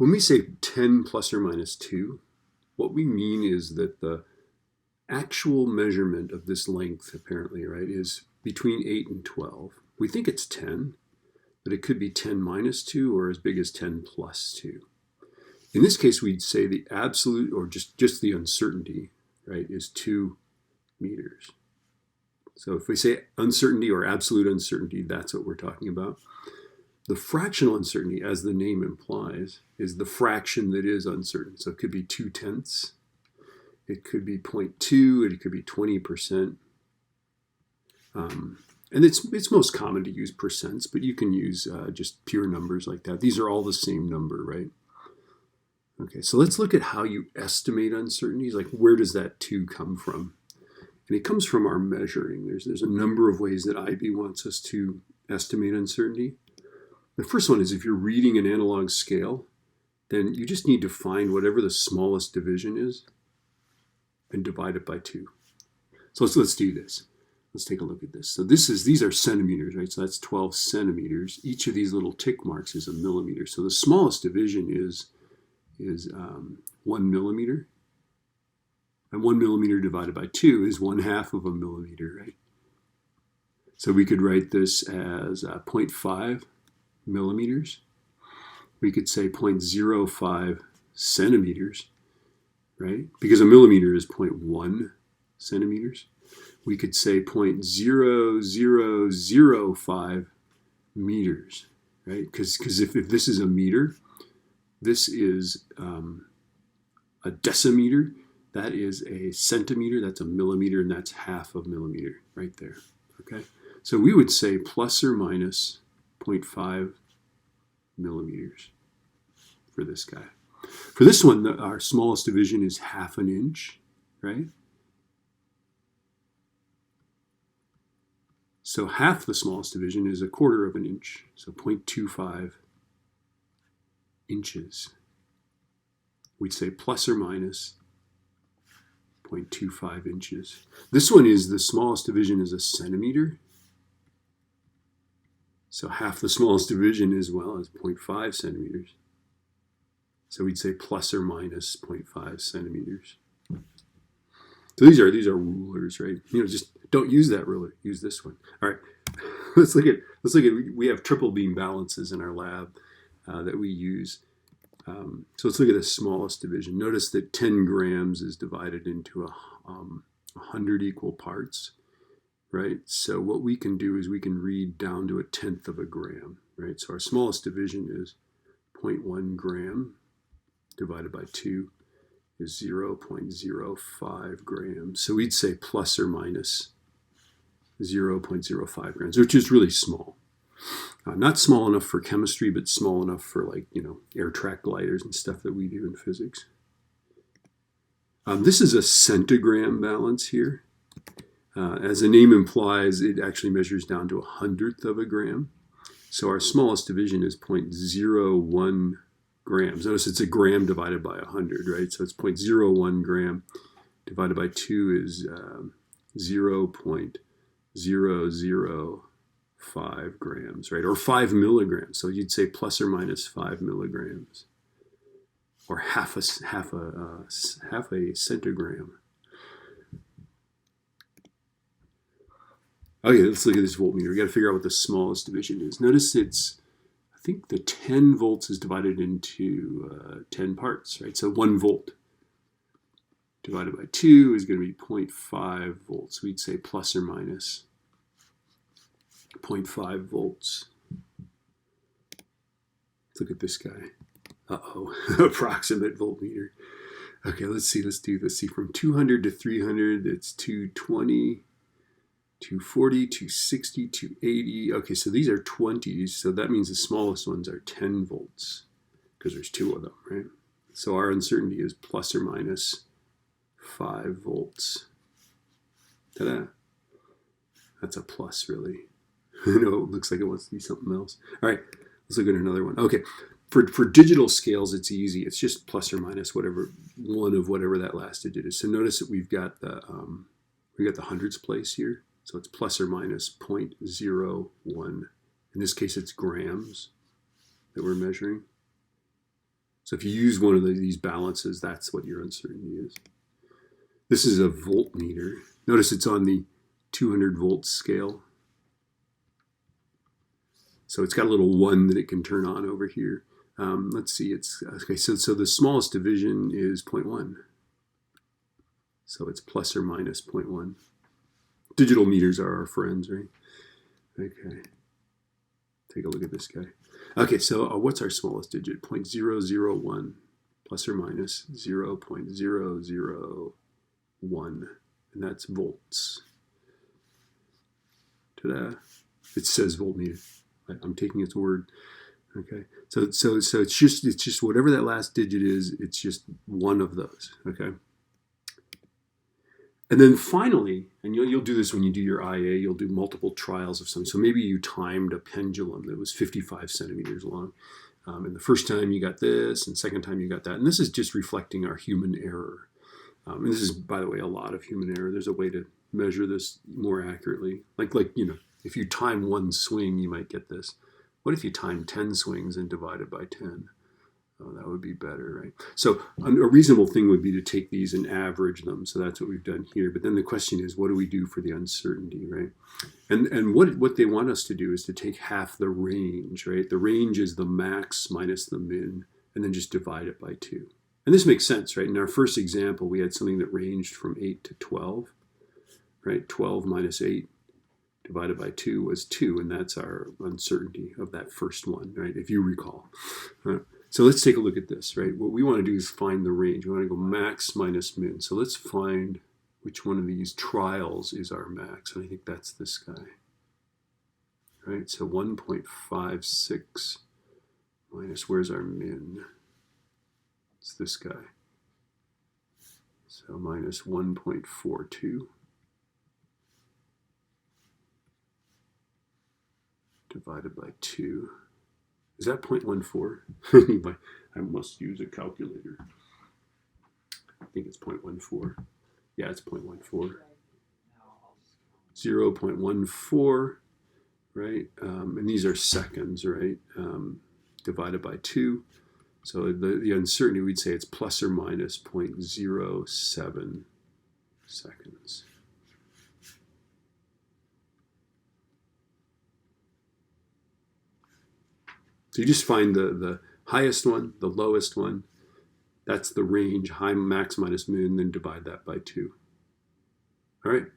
When we say 10 plus or minus 2, what we mean is that the actual measurement of this length, apparently, right, is between 8 and 12. We think it's 10, but it could be 10 minus 2 or as big as 10 plus 2. In this case, we'd say the absolute, or just the uncertainty, right, is 2 meters. So if we say uncertainty or absolute uncertainty, that's what we're talking about. The fractional uncertainty, as the name implies, is the fraction that is uncertain. So it could be 2/10. It could be 0.2. It could be 20%. And it's most common to use percents, but you can use just pure numbers like that. These are all the same number, right? Okay, so let's look at how you estimate uncertainties. Like, where does that 2 come from? And it comes from our measuring. There's a number of ways that IB wants us to estimate uncertainty. The first one is if you're reading an analog scale, then you just need to find whatever the smallest division is and divide it by 2. So let's do this. Let's take a look at this. So these are centimeters, right? So that's 12 centimeters. Each of these little tick marks is a millimeter. So the smallest division is 1 millimeter. And 1 millimeter divided by 2 is 1/2 of a millimeter, right? So we could write this as 0.5 millimeters. We could say 0.05 centimeters, right? Because a millimeter is 0.1 centimeters. We could say 0.0005 meters, right? Because if this is a meter, this is a decimeter. That is a centimeter, that's a millimeter, and that's 1/2 of a millimeter right there, okay? So we would say plus or minus 0.5 millimeters for this guy. For this one, our smallest division is 1/2 an inch, right? So half the smallest division is 1/4 of an inch, so 0.25 inches. We'd say plus or minus 0.25 inches. This one is the smallest division is a centimeter. So half the smallest division is 0.5 centimeters. So we'd say plus or minus 0.5 centimeters. So these are rulers, right? Just don't use that ruler. Use this one. All right. Let's look at. We have triple beam balances in our lab that we use. So let's look at the smallest division. Notice that 10 grams is divided into 100 equal parts, right? So what we can do is we can read down to 1/10 of a gram, right? So our smallest division is 0.1 gram divided by 2 is 0.05 grams. So we'd say plus or minus 0.05 grams, which is really small. Not small enough for chemistry, but small enough for air track gliders and stuff that we do in physics. This is a centigram balance here. As the name implies, it actually measures down to 100th of a gram. So our smallest division is 0.01 grams. Notice it's a gram divided by 100, right? So it's 0.01 gram divided by 2 is 0.005 grams, right? Or 5 milligrams. So you'd say plus or minus 5 milligrams, or half a centigram. Okay, let's look at this voltmeter. We got to figure out what the smallest division is. Notice I think the 10 volts is divided into 10 parts, right? So 1 volt divided by 2 is going to be 0.5 volts. We'd say plus or minus 0.5 volts. Let's look at this guy. Approximate voltmeter. Okay, let's see. Let's see. From 200 to 300, it's 220, 240, 260, 280. Okay, so these are 20s. So that means the smallest ones are 10 volts because there's 2 of them, right? So our uncertainty is plus or minus 5 volts. Ta-da. That's a plus, really. I know it looks like it wants to be something else. All right, let's look at another one. Okay, for digital scales, it's easy. It's just plus or minus whatever that last digit is. So notice that we've got the hundredths place here. So it's plus or minus 0.01. In this case, it's grams that we're measuring. So if you use one of these balances, that's what your uncertainty is. This is a voltmeter. Notice it's on the 200 volt scale. So it's got a little 1 that it can turn on over here. Let's see, it's okay. So the smallest division is 0.1. So it's plus or minus 0.1. Digital meters are our friends, right? Okay. Take a look at this guy. Okay, so what's our smallest digit? 0.001 plus or minus 0.001. And that's volts. Ta-da. It says voltmeter. I'm taking its word. Okay. So it's just whatever that last digit is, it's just one of those. Okay. And then finally, and you'll do this when you do your IA, you'll do multiple trials of something. So maybe you timed a pendulum that was 55 centimeters long. And the first time you got this, and second time you got that. And this is just reflecting our human error. And this is, by the way, a lot of human error. There's a way to measure this more accurately. Like if you time one swing, you might get this. What if you time 10 swings and divide it by 10? Oh, that would be better, right? So a reasonable thing would be to take these and average them. So that's what we've done here. But then the question is, what do we do for the uncertainty, right? And what they want us to do is to take half the range, right? The range is the max minus the min, and then just divide it by 2. And this makes sense, right? In our first example, we had something that ranged from 8 to 12, right? 12 minus 8 divided by 2 was 2, and that's our uncertainty of that first one, right? If you recall. So let's take a look at this, right? What we want to do is find the range. We want to go max minus min. So let's find which one of these trials is our max. And I think that's this guy, right? So 1.56 minus, where's our min? It's this guy. So minus 1.42 divided by 2. Is that 0.14? I must use a calculator. I think it's 0.14. Yeah, it's 0.14. 0.14, right? And these are seconds, right? Divided by 2. So the uncertainty, we'd say it's plus or minus 0.07 seconds. So you just find the highest one, the lowest one. That's the range, high, max, minus min, then divide that by 2. All right.